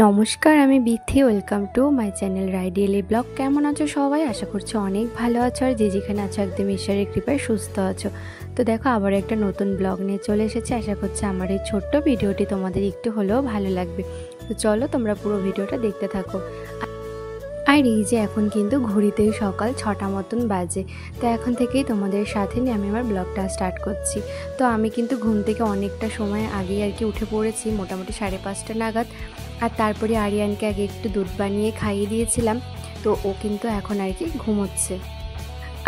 নমস্কার, আমি Bithi. Welcome to my channel রাইডিয়ালি ব্লগ। কেমন আছো সবাই? আশা করছি অনেক ভালো আছো, আর যে যেখানে আছো একদম ঈশ্বরের কৃপায় সুস্থ আছো। তো দেখো, আবার একটা নতুন ব্লগ নিয়ে চলে এসেছি। আশা করছি আমার এই ছোট্ট ভিডিওটি তোমাদের একটু হলেও ভালো লাগবে। তো চলো, তোমরা পুরো ভিডিওটা দেখতে থাকো। আর এই যে এখন কিন্তু ঘড়িতেই সকাল 6টা মতন বাজে। তো এখন থেকেই তোমাদের সাথে নিয়ে আমি আমার ব্লগটা স্টার্ট করছি। তো আমি কিন্তু ঘুম থেকে অনেকটা সময় আগেই আর কি উঠে পড়েছি, মোটামুটি 5:30 নাগাদ। আর তারপরে আরিয়ানকে আগে একটু দুধ বানিয়ে খাইয়ে দিয়েছিলাম। তো ও কিন্তু এখন আর কি ঘুমোচ্ছে।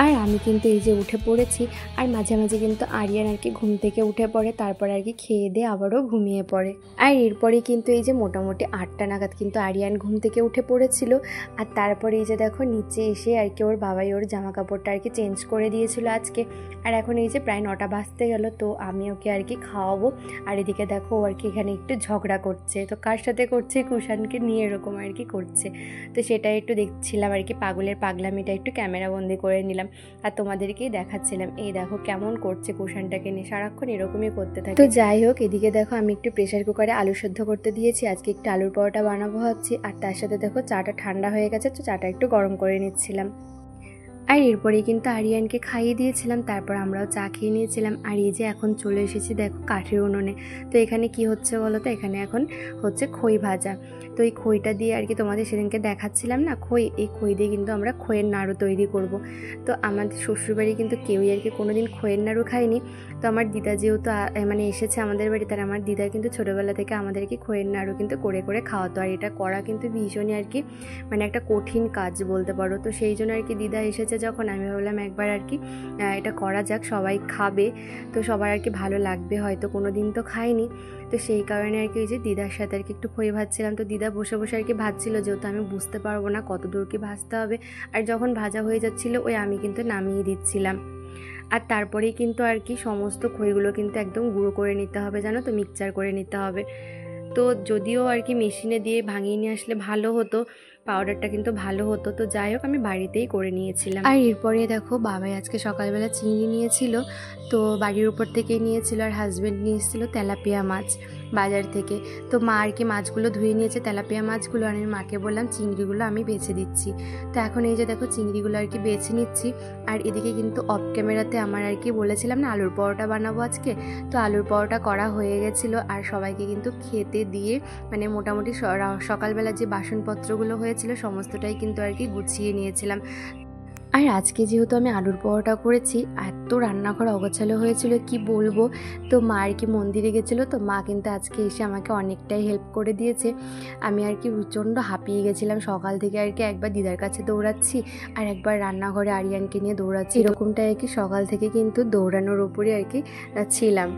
আর আমি কিন্তু এই যে উঠে পড়েছি। আর মাঝে মাঝে কিন্তু আরিয়ান আর কি ঘুম থেকে উঠে পড়ে, তারপর আর কি খেয়ে দিয়ে আবারও ঘুমিয়ে পড়ে। আর এরপরে কিন্তু এই যে মোটামুটি 8টা নাগাদ কিন্তু আরিয়ান ঘুম থেকে উঠে পড়েছিল। আর তারপরে এই যে দেখো নিচে এসে আর কি ওর বাবাই ওর জামা কাপড়টা আর কি চেঞ্জ করে দিয়েছিল আজকে। আর এখন এই যে প্রায় 9টা বাজতে গেল, তো আমি ওকে আর কি খাওয়াবো। আর এদিকে দেখো ও আর কি এখানে একটু ঝগড়া করছে। তো কার সাথে করছে? কুষাণকে নিয়ে এরকম আর কি করছে। তো সেটাই একটু দেখছিলাম আর কি, পাগলের পাগলামিটা একটু ক্যামেরা বন্দি করে নিলাম আর তোমাদেরকেই দেখাচ্ছিলাম। এই দেখো কেমন করছে কুষাণটাকে নিয়ে, সারাক্ষণ এরকমই করতে থাকে। তো যাই হোক, এদিকে দেখো আমি একটু প্রেসার কুকারে আলু সেদ্ধ করতে দিয়েছি। আজকে একটু আলুর পরোটা বানাবো ভাবছি। আর তার সাথে দেখো চাটা ঠান্ডা হয়ে গেছে, তো চাটা একটু গরম করে নিচ্ছিলাম। আর এরপরেই কিন্তু আরিয়ানকে খাইয়ে দিয়েছিলাম, তারপর আমরাও চা খেয়ে নিয়েছিলাম। আর এই যে এখন চলে এসেছি দেখো কাঠের উনুনে। তো এখানে কি হচ্ছে বলো তো? এখানে এখন হচ্ছে খই ভাজা। তো এই খইটা দিয়ে আর কি তোমাদের সেদিনকে দেখাচ্ছিলাম না, এই খই দিয়ে কিন্তু আমরা খইয়ের নাড়ু তৈরি করব। তো আমাদের শ্বশুরবাড়ি কিন্তু কেউই আর কি কোনোদিন খইয়ের নাড়ু খায়নি। তো আমার দিদা যেহেতু মানে এসেছে আমাদের বাড়ি, তার আমার দিদা কিন্তু ছোটোবেলা থেকে আমাদেরকে খইয়ের নাড়ু কিন্তু করে করে খাওয়াতো। আর এটা করা কিন্তু ভীষণই আর কি মানে একটা কঠিন কাজ বলতে পারো। তো সেই জন্য আর কি দিদা এসেছে যখন, আমি ভাবলাম একবার আর কি এটা করা যাক, সবাই খাবে, তো সবার আর কি ভালো লাগবে, হয়তো কোনো দিন তো খাইনি। তো সেই কারণে আর কি এই যে দিদার সাথে আর কি একটু খই ভাজছিলাম। তো দিদা বসে বসে আর কি ভাজছিল, যেহেতু আমি বুঝতে পারবো না কত দূর কি ভাজতে হবে। আর যখন ভাজা হয়ে যাচ্ছিলো আমি কিন্তু নামিয়ে দিচ্ছিলাম। আর তারপরেই কিন্তু আর কি সমস্ত খইগুলো কিন্তু একদম গুঁড়ো করে নিতে হবে, জানো তো, মিক্সচার করে নিতে হবে। তো যদিও আর কি মেশিনে দিয়ে ভাঙিয়ে নিয়ে আসলে ভালো হতো, পাউডারটা কিন্তু ভালো হতো। তো যাই হোক, আমি বাড়িতেই করে নিয়েছিলাম। আর এরপরে দেখো বাবাই আজকে সকালবেলা চিংড়ি নিয়েছিল, তো বাড়ির উপর থেকেই নিয়েছিল। আর হাজব্যান্ড নিয়ে এসেছিলো তেলাপিয়া মাছ বাজার থেকে। তো মা আর কি মাছগুলো ধুয়ে নিয়েছে, তেলাপিয়া মাছগুলো। আর আমি মাকে বললাম চিংড়িগুলো আমি বেছে দিচ্ছি। তো এখন এই যে দেখো চিংড়িগুলো আর কি বেছে নিচ্ছি। আর এদিকে কিন্তু অফ ক্যামেরাতে আমার আর কি বলেছিলাম না আলুর পরোটা বানাবো আজকে, তো আলুর পরোটা করা হয়ে গেছিলো। আর সবাইকে কিন্তু খেতে দিয়ে মানে মোটামুটি সকালবেলা যে বাসনপত্রগুলো হয়েছিল সমস্তটাই কিন্তু আর কি গুছিয়ে নিয়েছিলাম। আর আজকে যেহেতু আমি আলুর পরোটা করেছি, এত রান্নাঘর অগোছালো হয়েছিল কি বলবো। তো মা আর কি মন্দিরে গেছিলো, তো মা কিন্তু আজকে এসে আমাকে অনেকটাই হেল্প করে দিয়েছে। আমি আর কি প্রচণ্ড হাঁপিয়ে গেছিলাম সকাল থেকে আর কি, একবার দিদার কাছে দৌড়াচ্ছি আর একবার রান্নাঘরে আরিয়ানকে নিয়ে দৌড়াচ্ছি, এরকমটাই আর কি সকাল থেকে কিন্তু দৌড়ানোর ওপরে আর কি ছিলাম।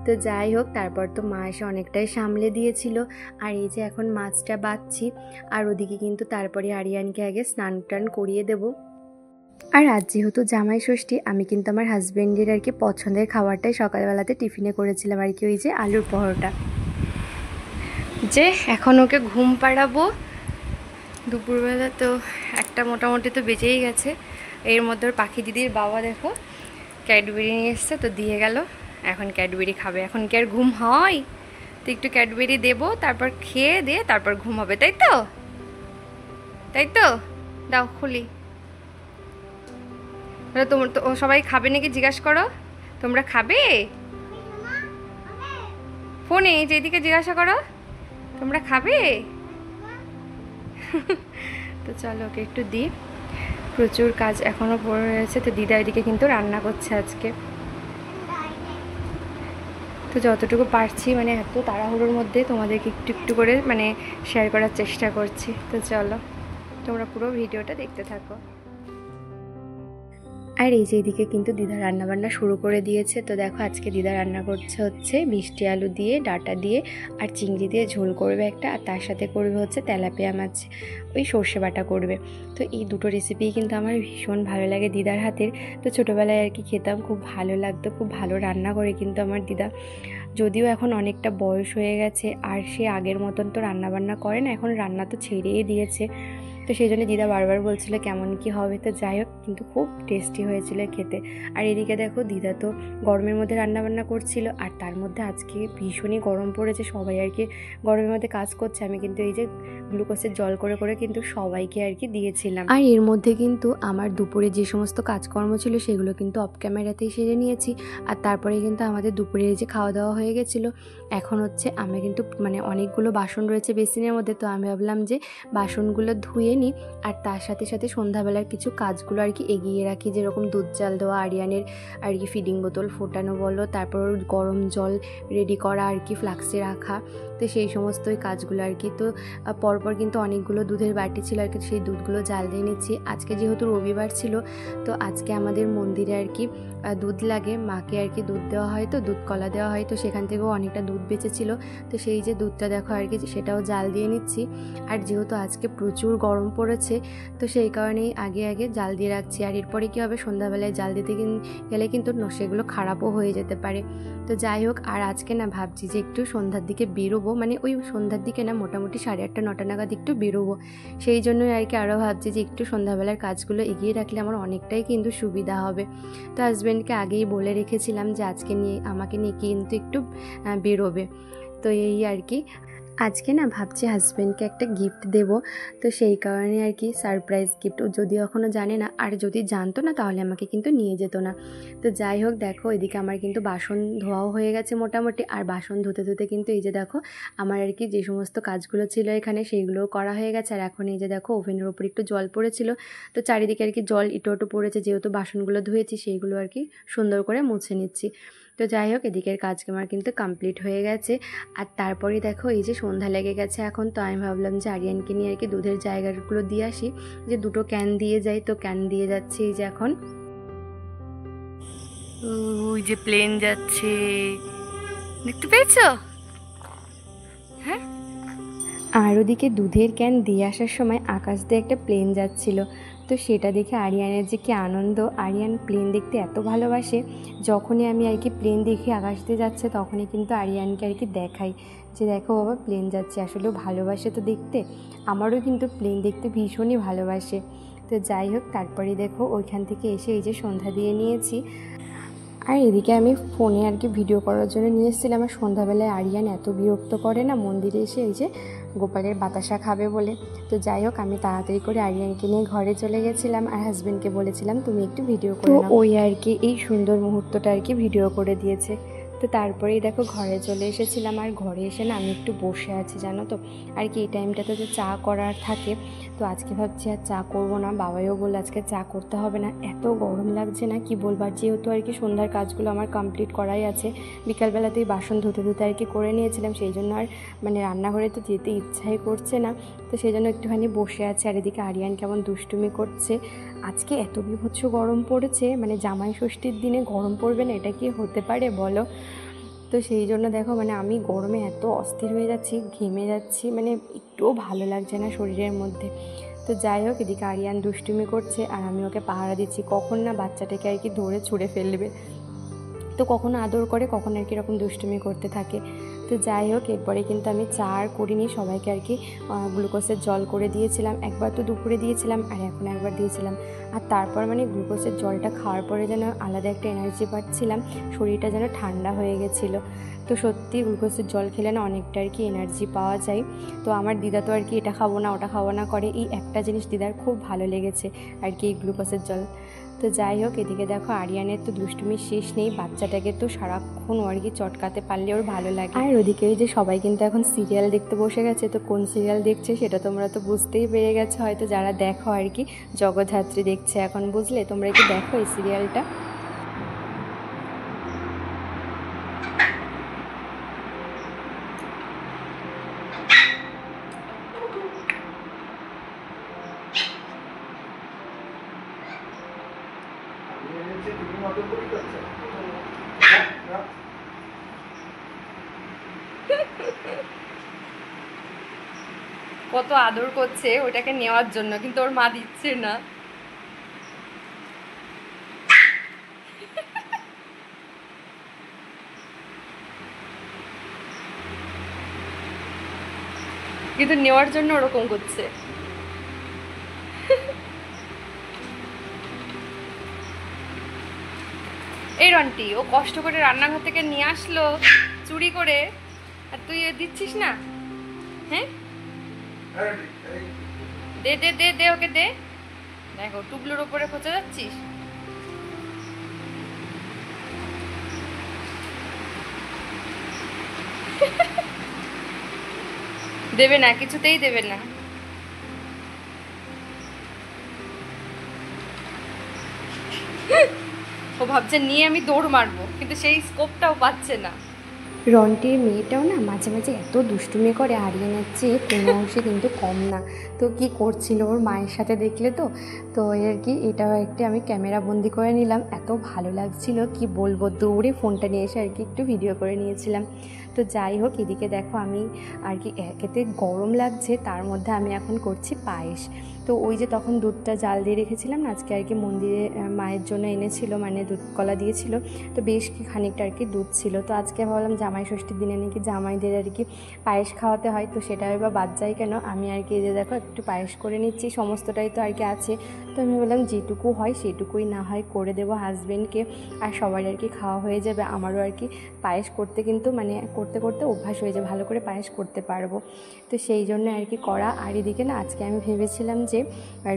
তো যাই হোক, তারপর তো মা এসে অনেকটাই সামলে দিয়েছিল। আর এই যে এখন মাছটা বাছছি। আর ওদিকে কিন্তু তারপরে আরিয়ানকে আগে স্নান টান করিয়ে দেবো। আর আজ যেহেতু জামাই ষষ্ঠী, আমি কিন্তু আমার হাজব্যান্ডের আর কি পছন্দের খাবারটাই সকালবেলাতে টিফিনে করেছিলাম আর কি, ওই যে আলুর পরোটা। যে এখন ওকে ঘুম পাড়াবো দুপুরবেলা, তো একটা মোটামুটি তো বেজেই গেছে। এর মধ্যে ওর পাখি দিদির বাবা দেখো ক্যাডবেরি নিয়ে এসছে, তো দিয়ে গেল। এখন ক্যাডবেরি খাবে। এখন কি আর ঘুম হয়? তো একটু ক্যাডবেরি দেবো, তারপর খেয়ে দিয়ে তারপর ঘুম হবে, তাই তো? তাই তো? দাও খুলি। তোমরা তো সবাই খাবে নাকি জিজ্ঞাসা করো, তোমরা খাবে? ফোনে যে এদিকে জিজ্ঞাসা করো, তোমরা খাবে? তো চলো ওকে একটু দিই, প্রচুর কাজ এখনও পড়ে রয়েছে। তো দিদা এদিকে কিন্তু রান্না করছে আজকে। তো যতটুকু পারছি মানে এত তাড়াহুড়োর মধ্যে তোমাদেরকে একটু একটু করে মানে শেয়ার করার চেষ্টা করছি। তো চলো তোমরা পুরো ভিডিওটা দেখতে থাকো। আর এই যে এদিকে কিন্তু দিদা রান্নাবান্না শুরু করে দিয়েছে। তো দেখো আজকে দিদা রান্না করছে হচ্ছে মিষ্টি আলু দিয়ে, ডাঁটা দিয়ে আর চিংড়ি দিয়ে ঝোল করবে একটা, আর তার সাথে করবে হচ্ছে তেলাপিয়া মাছ ওই সর্ষে বাটা করবে। তো এই দুটো রেসিপিই কিন্তু আমার ভীষণ ভালো লাগে দিদার হাতের। তো ছোটোবেলায় আর কি খেতাম, খুব ভালো লাগতো, খুব ভালো রান্না করে কিন্তু আমার দিদা। যদিও এখন অনেকটা বয়স হয়ে গেছে আর সে আগের মতন তো রান্নাবান্না করে না, এখন রান্না তো ছেড়েই দিয়েছে। তো সেই জন্য দিদা বারবার বলছিল কেমন কি হবে। তো যাই হোক, কিন্তু খুব টেস্টি হয়েছিল খেতে। আর এদিকে দেখো দিদা তো গরমের মধ্যে রান্নাবান্না করছিল, আর তার মধ্যে আজকে ভীষণই গরম পড়েছে, সবাই আর কি গরমের মধ্যে কাজ করছে। আমি কিন্তু এই যে গ্লুকোজের জল করে করে কিন্তু সবাইকে আর কি দিয়েছিলাম। আর এর মধ্যে কিন্তু আমার দুপুরে যে সমস্ত কাজকর্ম ছিল সেগুলো কিন্তু অফ ক্যামেরাতেই সেরে নিয়েছি। আর তারপরে কিন্তু আমাদের দুপুরে যে খাওয়া দাওয়া হয়ে গেছিলো। এখন হচ্ছে আমি কিন্তু মানে অনেকগুলো বাসন রয়েছে বেসিনের মধ্যে, তো আমি ভাবলাম যে বাসনগুলো ধুয়ে নিই আর তার সাথে সাথে সন্ধ্যাবেলার কিছু কাজগুলো আর কি এগিয়ে রাখি, যেরকম দুধ জাল দেওয়া, আরিয়ানের আর কি ফিডিং বোতল ফোটানো বলো, তারপর গরম জল রেডি করা আর কি ফ্লাক্সে রাখা, তো সেই সমস্তই কাজগুলো আর কি। তো পরপর কিন্তু অনেকগুলো দুধের বাটি ছিল আর কি, সেই দুধগুলো জাল দিয়ে নিচ্ছি। আজকে যেহেতু রবিবার ছিল, তো আজকে আমাদের মন্দিরে আর কি দুধ লাগে, মাকে আর কি দুধ দেওয়া হয়, তো দুধ কলা দেওয়া হয়, তো সেখান থেকেও অনেকটা দুধ বেঁচেছিল। তো সেই যে দুধটা দেখো আর কি সেটাও জাল দিয়ে নিচ্ছি। আর যেহেতু আজকে প্রচুর গরম পড়েছে, তো সেই কারণেই আগে আগে জাল দিয়ে রাখছি। আর এরপরে কী হবে, সন্ধ্যাবেলায় জাল দিতে গেলে কিন্তু সেগুলো খারাপও হয়ে যেতে পারে। তো যাই হোক, আর আজকে না ভাবছি যে একটু সন্ধ্যার দিকে বেরোবো, মানে ওই সন্ধ্যার দিকে না, মোটামুটি 8:30 9টা নাগাদ একটু বেরোবো। সেই জন্যই আর কি আরও ভাবছি যে একটু সন্ধ্যাবেলার কাজগুলো এগিয়ে রাখলে আমার অনেকটাই কিন্তু সুবিধা হবে। তো হাজব্যান্ডকে আগেই বলে রেখেছিলাম যে আজকে আমাকে নিয়ে কিন্তু একটু বেরোবে। তো এই আর কি আজকে না ভাবছি হাজব্যান্ডকে একটা গিফট দেব, তো সেই কারণে আর কি সারপ্রাইজ গিফট। যদিও এখনও জানে না, আর যদি জানতো না তাহলে আমাকে কিন্তু নিয়ে যেত না। তো যাই হোক, দেখো এদিকে আমার কিন্তু বাসন ধোয়াও হয়ে গেছে মোটামুটি। আর বাসন ধুতে ধুতে কিন্তু এই যে দেখো আমার আর কি যে সমস্ত কাজগুলো ছিল এখানে সেইগুলোও করা হয়ে গেছে। আর এখন এই যে দেখো ওভেনের ওপর একটু জল পড়েছিল, তো চারিদিকে আর কি জল ইটো পড়েছে, যেহেতু বাসনগুলো ধুয়েছি সেইগুলো আর কি সুন্দর করে মুছে নিচ্ছি। তো যাই হোক, এদিকের কাজ আমার কিন্তু কমপ্লিট হয়ে গেছে। আর তারপরে দেখো এই যে সন্ধ্যা লেগে গেছে এখন, তো আমি ভাবলাম যে আরিয়ানকে নিয়ে আর কি দুধের জায়গাগুলো দিয়ে আসি, যে দুটো ক্যান দিয়ে যাই। তো ক্যান দিয়ে যাচ্ছি এই যে এখন, ওই যে প্লেন যাচ্ছে, দেখতে পেয়েছো? হ্যাঁ। আর ওদিকে দুধের ক্যান দিয়ে আসার সময় আকাশ দিয়ে একটা প্লেন যাচ্ছিল, তো সেটা দেখে আরিয়ানের যে কি আনন্দ। আরিয়ান প্লেন দেখতে এত ভালোবাসে, যখনই আমি আর কি প্লেন দেখি আকাশ দিয়ে যাচ্ছে তখনই কিন্তু আরিয়ানকে আর কি দেখাই যে দেখো বাবা প্লেন যাচ্ছে। আসলেও ভালোবাসে তো দেখতে, আমারও কিন্তু প্লেন দেখতে ভীষণই ভালোবাসে। তো যাই হোক, তারপরে দেখো ওইখান থেকে এসে এই যে সন্ধ্যা দিয়ে নিয়েছি। আর এদিকে আমি ফোনে আর কি ভিডিও করার জন্য নিয়ে এসেছিলাম। আর সন্ধ্যাবেলায় আরিয়ান এত বিরক্ত করে না মন্দিরে এসে, এই যে গোপালের বাতাসা খাবে বলে। তো যাই হোক, আমি তাড়াতাড়ি করে আরিয়ানকে নিয়ে ঘরে চলে গেছিলাম, আর হাজব্যান্ডকে বলেছিলাম তুমি একটু ভিডিও করে নাও। ওই আর কি এই সুন্দর মুহূর্তটা আর কি ভিডিও করে দিয়েছে। তো তারপরেই দেখো ঘরে চলে এসেছিলাম। আর ঘরে এসে না আমি একটু বসে আছি জানো তো, আর কি এই টাইমটাতে তো চা করার থাকে। তো আজকে ভাবছি আর চা করবো না, বাবাইও বললো আজকে চা করতে হবে না, এত গরম লাগছে না কি বলবো। আর যেহেতু আর কি সন্ধ্যার কাজগুলো আমার কমপ্লিট করাই আছে, বিকালবেলাতেই বাসন ধুতে ধুতে আর কি করে নিয়েছিলাম, সেই জন্য আর মানে রান্নাঘরে তো যেতে ইচ্ছাই করছে না। তো সেই জন্য একটুখানি বসে আছে। আর এদিকে আরিয়ান কেমন দুষ্টুমি করছে। আজকে এত বিভৎস গরম পড়েছে, মানে জামাই ষষ্ঠীর দিনে গরম পড়বে না, এটা কি হতে পারে বলো? তো সেই জন্য দেখো মানে আমি গরমে এত অস্থির হয়ে যাচ্ছি, ঘেমে যাচ্ছি, মানে একটুও ভালো লাগছে না শরীরের মধ্যে। তো যাই হোক, এদিকে আরিয়ান দুষ্টুমি করছে আর আমি ওকে পাহারা দিচ্ছি, কখন না বাচ্চাটাকে আর কি ধরে ছুঁড়ে ফেলবে। তো কখনো আদর করে, কখনো আর কি এরকম দুষ্টুমি করতে থাকে। তো যাই হোক, এরপরে কিন্তু আমি চা আর করিনি, সবাইকে আর কি গ্লুকোজের জল করে দিয়েছিলাম। একবার তো দুপুরে দিয়েছিলাম আর এখন একবার দিয়েছিলাম। আর তারপর মানে গ্লুকোজের জলটা খাওয়ার পরে যেন আলাদা একটা এনার্জি পাচ্ছিলাম, শরীরটা যেন ঠান্ডা হয়ে গেছিলো। তো সত্যি গ্লুকোজের জল খেলে না অনেকটা আর কি এনার্জি পাওয়া যায়। তো আমার দিদা তো আর কি এটা খাবো না ওটা খাবো না করে, এই একটা জিনিস দিদার খুব ভালো লেগেছে আর কি, এই গ্লুকোজের জল। তো যাই হোক, এদিকে দেখো আরিয়ানের তো দুষ্টুমির শেষ নেই, বাচ্চাটাকে তো সারাক্ষণ আর কি চটকাতে পারলে ওর ভালো লাগে। আর ওদিকে যে সবাই কিন্তু এখন সিরিয়াল দেখতে বসে গেছে, তো কোন সিরিয়াল দেখছে সেটা তোমরা তো বুঝতেই পেরে গেছো হয়তো, যারা দেখো আর কি। জগদ্ধাত্রী দেখছে এখন, বুঝলে? তোমরা কি দেখো এই সিরিয়ালটা? কত আদর করছে ওটাকে নেওয়ার জন্য, কিন্তু ওর মা দিচ্ছে না। কিন্তু নেওয়ার জন্য ওরকম করছে। রন্টি, ও কষ্ট করে রান্নাঘর থেকে নিয়ে আসলো চুরি করে, আর তুই দিচ্ছিস না? হ্যাঁ, দে দে দে দে, ওকে দে। দেখো টুবলুর ওপরে খোঁচা যাচ্ছিস। দেবে না, কিছুতেই দেবে না। ও ভাবছে নিয়ে আমি দৌড় মারবো, কিন্তু সেই স্কোপটাও পাচ্ছে না। রন্টির মেয়েটাও না মাঝে মাঝে এত দুষ্টুমি করে, আরিয়ানের চেয়ে কোনো অংশে কিন্তু কম না। তো কি করছিল ওর মায়ের সাথে দেখলে তো, তো আর কি এটাও একটা আমি ক্যামেরা বন্দি করে নিলাম। এত ভালো লাগছিল কি বলবো, দৌড়ে ফোনটা নিয়ে এসে আর কি একটু ভিডিও করে নিয়েছিলাম। তো যাই হোক, এদিকে দেখো আমি আর কি একেতে গরম লাগছে, তার মধ্যে আমি এখন করছি পায়েস। তো ওই যে তখন দুধটা জাল দিয়ে রেখেছিলাম না, আজকে আর কি মন্দিরে মায়ের জন্য এনেছিল, মানে দুধ কলা দিয়েছিল, তো বেশ খানিকটা আর কি দুধ ছিল। তো আজকে ভাবলাম জামাই ষষ্ঠীর দিনে নাকি জামাইদের আর কি পায়েস খাওয়াতে হয়, তো সেটা এবার বাদ যায় কেন, আমি আর কি এই যে দেখো একটু পায়েস করে নিচ্ছি। সমস্তটাই তো আর কি আছে, তো আমি বললাম যেটুকু হয় সেটুকুই না হয় করে দেবো হাজব্যান্ডকে, আর সবার আর কি খাওয়া হয়ে যাবে। আমারও আর কি পায়েস করতে কিন্তু মানে করতে করতে অভ্যাস হয়ে যায়, ভালো করে পায়েস করতে পারবো, তো সেই জন্য আর কি করা। আর এদিকে না আজকে আমি ভেবেছিলাম যে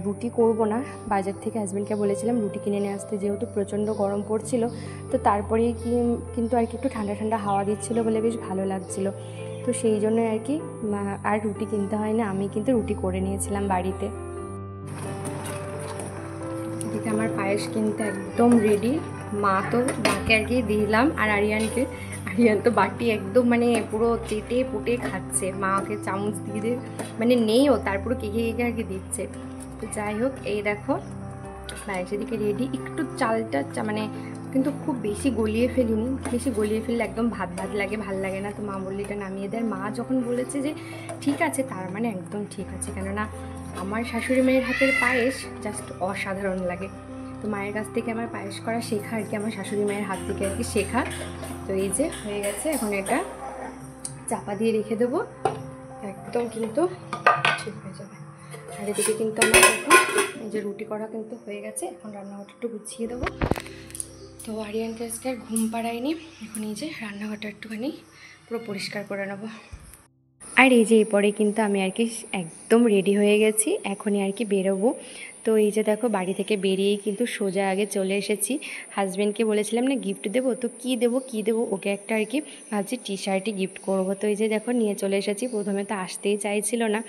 রুটি করব না, বাজার থেকে হাজব্যান্ডকে বলেছিলাম রুটি কিনে নিয়ে আসতে, যেহেতু প্রচণ্ড গরম পড়ছিল। তো তারপরে কি কিন্তু আর কি একটু ঠান্ডা ঠান্ডা হাওয়া দিচ্ছিলো বলে বেশ ভালো লাগছিলো, তো সেই জন্য আর কি আর রুটি কিনতে হয় না, আমি কিন্তু রুটি করে নিয়েছিলাম বাড়িতে। এদিকে আমার পায়েস কিন্তু একদম রেডি, মা তো মাকে আর কি দিলাম, আর আরিয়ান তো বাটি একদম মানে পুরো চেটে পুটে খাচ্ছে, মাকে চামচ দিয়ে মানে নেইও, তারপরে কেকে কেকে আর কি দিচ্ছে। তো যাই হোক, এই দেখো পায়েস এদিকে রেডি। একটু চালটা মানে কিন্তু খুব বেশি গলিয়ে ফেলিনি, বেশি গলিয়ে ফেললে একদম ভাত ভাত লাগে, ভাল লাগে না। তো মা বললে এটা নামিয়ে দেয়। মা যখন বলেছে যে ঠিক আছে, তার মানে একদম ঠিক আছে, কেননা আমার শাশুড়ি মেয়ের হাতের পায়েস জাস্ট অসাধারণ লাগে। তো মায়ের কাছ থেকে আমার পায়েস করা শেখা আর কি, আমার শাশুড়ি মায়ের হাত থেকে আর কি শেখা। তো এই যে হয়ে গেছে, এখন এটা চাপা দিয়ে রেখে দেবো, একদম কিন্তু ঠিক হয়ে যাবে। আর এদিকে কিন্তু আমার এখন এই যে রুটি করা কিন্তু হয়ে গেছে, এখন রান্নাঘরটা একটু গুছিয়ে দেবো। তো আরিয়ানকে আজকে আর ঘুম পাড়ায়নি, এখন এই যে রান্নাঘরটা একটুখানি পুরো পরিষ্কার করে নেবো। আর এই যে এরপরে কিন্তু আমি আর কি একদম রেডি হয়ে গেছি, এখনই আর কি বেরোবো। তো এই যে দেখো বাড়ি থেকে বেরিয়েই কিন্তু সোজা আগে চলে এসেছি। হাজব্যান্ডকে বলেছিলাম না গিফট দেবো, তো কী দেবো ওকে একটা আর কি ভাবছি টি শার্টই গিফট করবো। তো এই যে দেখো নিয়ে চলে এসেছি, প্রথমে তো আসতেই চাইছিল না,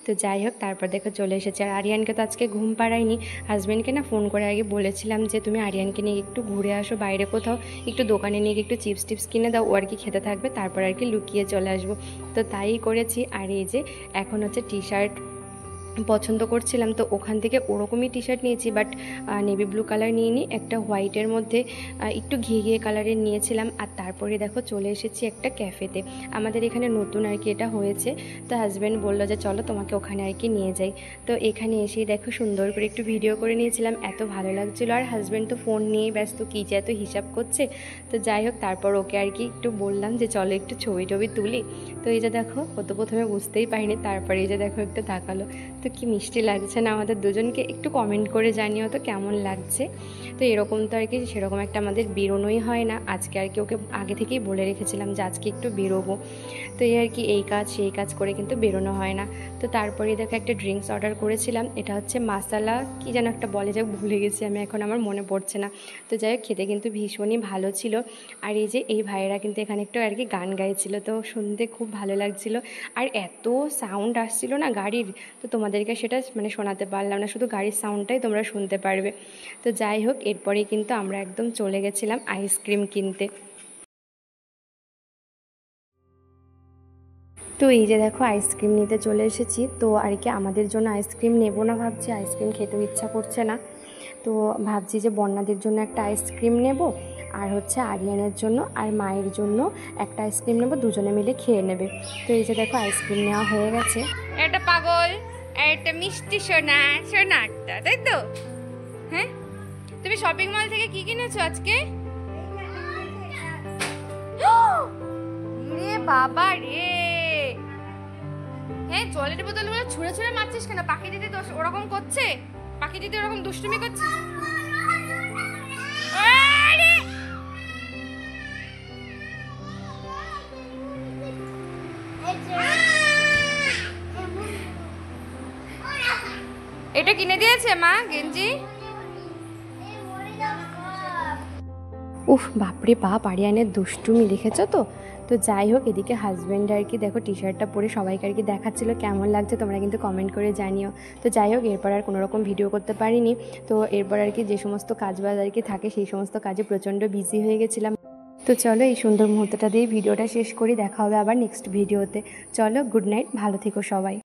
তো যাই হোক তারপর দেখো চলে এসেছে। আর আরিয়ানকে তো আজকে ঘুম পাড়ায়নি, হাজব্যান্ডকে না ফোন করে আগে বলেছিলাম যে তুমি আরিয়ানকে নিয়ে একটু ঘুরে আসো বাইরে কোথাও, একটু দোকানে নিয়ে একটু চিপস টিপস কিনে দাও, ও আর কি খেতে থাকবে, তারপর আর কি লুকিয়ে চলে আসবো। তো তাই করেছি। আর এই যে এখন হচ্ছে টি শার্ট পছন্দ করছিলাম, তো ওখান থেকে ওরকমই টি শার্ট নিয়েছি, বাট নেভি ব্লু কালার নিয়ে নিই, একটা হোয়াইটের মধ্যে একটু ঘিয়ে কালারের নিয়েছিলাম। আর তারপরে দেখো চলে এসেছি একটা ক্যাফেতে, আমাদের এখানে নতুন আর কি এটা হয়েছে। তো হাজব্যান্ড বললো যে চলো তোমাকে ওখানে আর কি নিয়ে যাই। তো এখানে এসেই দেখো সুন্দর করে একটু ভিডিও করে নিয়েছিলাম, এত ভালো লাগছিলো। আর হাজব্যান্ড তো ফোন নিয়েই ব্যস্ত, কী যে এত হিসাব করছে। তো যাই হোক তারপর ওকে আর কি একটু বললাম যে চলো একটু ছবি টবি তুলি। তো এই যে দেখো ও তো প্রথমে বুঝতেই পারিনি, তারপরে এই যে দেখো একটু তাকালো। তো কি মিষ্টি লাগছে না আমাদের দুজনকে, একটু কমেন্ট করে জানিও তো কেমন লাগছে। তো এরকম তো আর কি সেরকম একটা আমাদের বেরোনোই হয় না, আজকে আর কি ওকে আগে থেকেই বলে রেখেছিলাম যে আজকে একটু বেরোবো। তো এই আর কি এই কাজ সেই কাজ করে কিন্তু বেরোনো হয় না। তো তারপরে দেখো একটা ড্রিঙ্কস অর্ডার করেছিলাম, এটা হচ্ছে মাসালা কি যেন একটা বলে, যাক ভুলে গেছি আমি, এখন আমার মনে পড়ছে না। তো যাই হোক খেতে কিন্তু ভীষণই ভালো ছিল। আর এই যে এই ভাইয়েরা কিন্তু এখানে একটু আর কি গান গাইছিল, তো শুনতে খুব ভালো লাগছিল। আর এত সাউন্ড আসছিল না গাড়ির, তো তোমাদেরকে সেটা মানে শোনাতে পারলাম না, শুধু গাড়ির সাউন্ডটাই তোমরা শুনতে পারবে। তো যাই হোক এরপরেই কিন্তু আমরা একদম চলে গেছিলাম আইসক্রিম কিনতে। তো এই যে দেখো আইসক্রিম নিতে চলে এসেছি। তো আর কি আমাদের জন্য আইসক্রিম নেব না ভাবছি, আইসক্রিম খেতেও ইচ্ছা করছে না, তো ভাবছি যে বন্যাদের জন্য একটা আইসক্রিম নেব, আর হচ্ছে আরিয়ানের জন্য আর মায়ের জন্য একটা আইসক্রিম নেব, দুজনে মিলে খেয়ে নেবে। তো এই যে দেখো আইসক্রিম নেওয়া হয়ে গেছে। এটা পাগল, এটা মিষ্টি সোনা সোনা একটা, তাই তো? হ্যাঁ, তুমি শপিং মল থেকে কি কিনেছো আজকে? রে বাবা রে, হ্যাঁ জলের বোতল বলে ছুঁড়ে ছুঁড়ে মারছিস কেন? পাখি দিদি তো ওরকম করছে, পাখি দিদি ওরকম দুষ্টুমি করছে। এটা কিনে দিয়েছে মা গেঞ্জি? উফ বাপরে বাপ, আরিয়ানের দুষ্টুমি দেখেছো তো। তো যাই হোক, এদিকে হাজব্যান্ড আর কি দেখো টি শার্টটা পরে সবাইকে আর কি দেখাচ্ছিল, কেমন লাগছে তোমরা কিন্তু কমেন্ট করে জানিও। তো যাই হোক, এরপর আর কোনো রকম ভিডিও করতে পারিনি। তো এরপর আর কি যে সমস্ত কাজবাজ আর কি থাকে সেই সমস্ত কাজে প্রচণ্ড বিজি হয়ে গেছিলাম। তো চলো এই সুন্দর মুহূর্তটা দিয়ে ভিডিওটা শেষ করি, দেখা হবে আবার নেক্সট ভিডিওতে। চলো, গুড নাইট, ভালো থেকো সবাই।